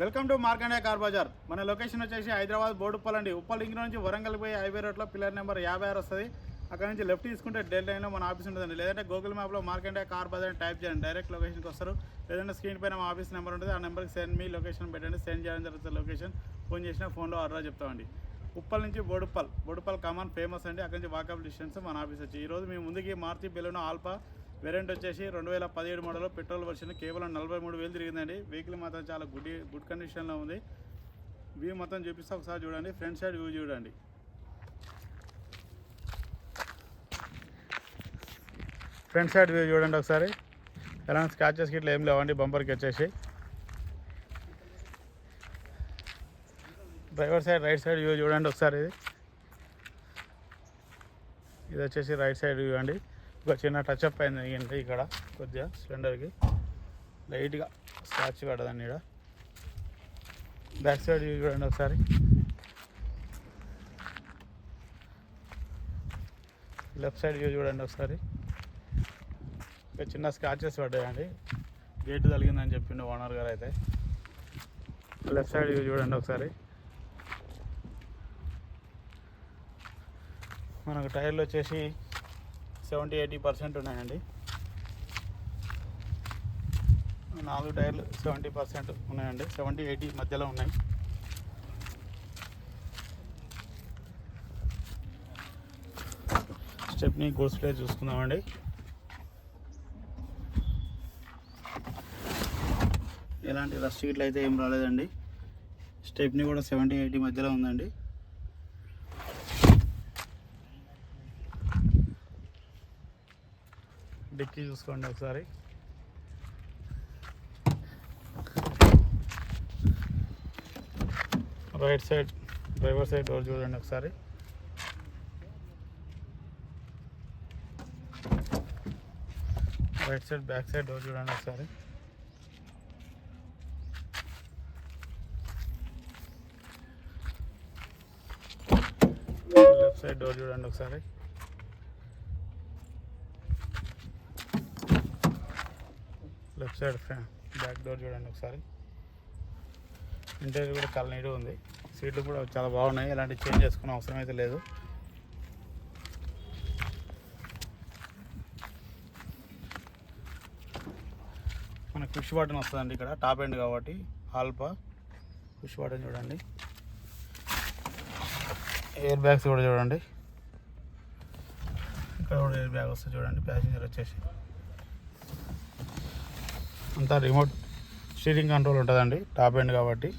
Welcome to Markande car bazaar. మన location వచ్చేసి హైదరాబాద్ బోడుప్పల్ అండి. ఉప్పల్ లింక్ నుంచి వరంగల్ పోయి హైవే రోడ్లో పిల్లర్ నెంబర్ 56 వస్తుంది. అక్కడ నుంచి లెఫ్ట్ తీసుకుంటే డెల్ లైన్లో మన ఆఫీస్ ఉంటుందండి. లేదంటే గూగుల్ మ్యాప్లో మార్కండే కార్ బజార్ టైప్ చేయండి, డైరెక్ట్ లొకేషన్కి వస్తారు. లేదంటే స్క్రీన్ పైన మా ఆఫీస్ నెంబర్ ఉంటుంది, ఆ నెంబర్కి సెండ్ మీ లొకేషన్ పెట్టండి. సెండ్ చేయడం జరుగుతుంది. లొకేషన్ ఫోన్ చేసినా ఫోన్లో ఆర్డర్ చెప్తామండి. ఉప్పల్ నుంచి బోడుప్పల్ కామన్ ఫేమస్ అండి. అక్కడ నుంచి వాకబుల్ డిస్టెన్స్ మన ఆఫీస్ వచ్చి. ఈరోజు మీ ముందుకి మారుతి బెలూనో ఆల్ఫా వేరియంట్ వచ్చేసి 2017 మోడల్ పెట్రోల్ వర్షన్ కేవలం 43,000 తిరిగిందండి. వెహికల్ మాత్రం చాలా గుడ్ కండిషన్లో ఉంది. వ్యూ మొత్తం చూపిస్తే ఒకసారి చూడండి. ఫ్రంట్ సైడ్ వ్యూ చూడండి. ఫ్రంట్ సైడ్ వ్యూ చూడండి ఒకసారి. ఎలాంటి స్క్రాచెస్ గిట్లా ఏం లేవండి బంపర్కి వచ్చేసి. Driver side right side view చూడండి ఒకసారి. ఇది వచ్చేసి రైట్ సైడ్ వ్యూ అండి. ఒక చిన్న టచ్అప్ అయింది ఇక్కడ, కొద్దిగా సిలిండర్కి లైట్గా స్క్రాచ్ పడదండి. ఇక్కడ బ్యాక్ సైడ్ వ్యూ చూడండి ఒకసారి. లెఫ్ట్ సైడ్ వ్యూ చూడండి ఒకసారి. ఇక చిన్న స్క్రాచెస్ పడ్డాయండి, గేటు తగిలిందని చెప్పిండు ఓనర్ గారు అయితే. లెఫ్ట్ సైడ్ వ్యూ చూడండి ఒకసారి. మనకు టైర్లు వచ్చేసి 70-80% ఉన్నాయండి. 4 టైర్లు 70% ఉన్నాయండి. 70-80 మధ్యలో ఉన్నాయి. స్టెప్ని గూడ్స్ ప్లేస్ చూసుకుందామండి. ఎలాంటి రస్ట్ గిట్ల అయితే ఏం రాలేదండి. స్టెప్ని కూడా 70-80 మధ్యలో ఉందండి. డిక్కీ చూసుకోండి ఒకసారి. Right side driver side door చూడండి ఒకసారి. Right side back side door చూడండి ఒకసారి. లెఫ్ట్ సైడ్ డోర్ చూడండి ఒకసారి. లెఫ్ట్ సైడ్ బ్యాక్ డోర్ చూడండి ఒకసారి. ఇంటీరియర్ కూడా చాలా నీట్గా ఉంది. సీట్లు కూడా చాలా బాగున్నాయి. ఎలాంటి చేంజ్ చేసుకునే అవసరం అయితే లేదు. మనకు పుష్ బటన్ వస్తుందండి ఇక్కడ, టాప్ ఎండ్ కాబట్టి ఆల్ఫా. పుష్ బటన్ చూడండి. ఎయిర్ బ్యాగ్స్ కూడా చూడండి. ఇక్కడ కూడా ఎయిర్ బ్యాగ్ వస్తుంది చూడండి. ప్యాసింజర్ వచ్చేసి అంతా రిమోట్ స్టీరింగ్ కంట్రోల్ ఉంటుందండి, టాప్ ఎండ్ కాబట్టి.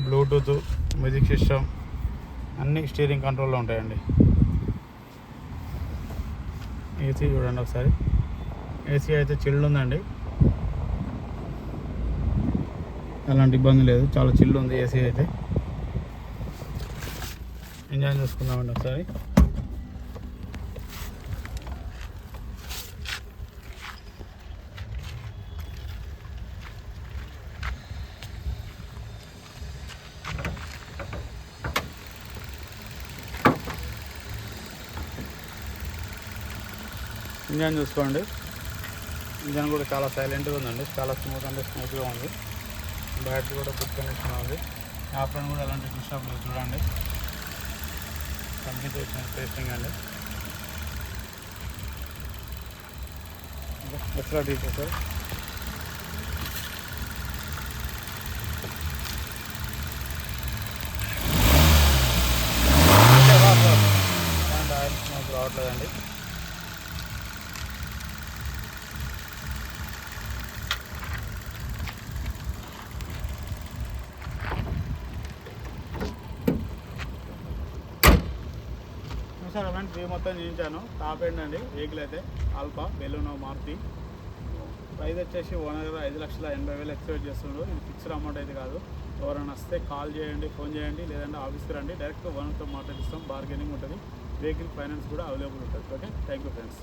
బ్లూటూత్, మ్యూజిక్ సిస్టమ్ అన్నీ స్టీరింగ్ కంట్రోల్లో ఉంటాయండి. ఏసీ చూడండి ఒకసారి. ఏసీ అయితే చిల్డ్ ఉందండి, ఎలాంటి ఇబ్బంది లేదు. చాలా చిల్డ్ ఉంది ఏసీ అయితే. ఎంజాయ్ చేసుకుందామండి ఒకసారి. ఇంజన్ చూసుకోండి. ఇంజన్ కూడా చాలా సైలెంట్గా ఉందండి, చాలా స్మూత్గా ఉంది. బ్యాటరీ కూడా గుడ్ కండిషన్లో ఉంది. యాప్లను కూడా ఎలాంటి డిస్టర్బ్ లేదు చూడండి. కంప్లీట్ టేస్టింగ్ అండి. Extra details sir. Oil smoke రావట్లేదండి. సార్ అలాంటి వ్యూ మొత్తం చూపించాను. టాప్ ఎండ్ అండి వెహికల్ అయితే ఆల్ఫా బెలూనో మారుతి. ప్రైస్ వచ్చేసి ఓనర్ 5,80,000 ఎక్స్పెక్ట్ చేస్తున్నాడు. ఇది ఫిక్స్డ్ అమౌంట్ అయితే కాదు. ఎవరైనా వస్తే కాల్ చేయండి, ఫోన్ చేయండి, లేదంటే ఆఫీస్కి రండి. డైరెక్ట్ ఓనర్తో మాట్లాడిస్తాం. బార్గెనింగ్ ఉంటుంది. వెహికల్ ఫైనాన్స్ కూడా అవైలబుల్ ఉంటుంది. Okay, thank you friends.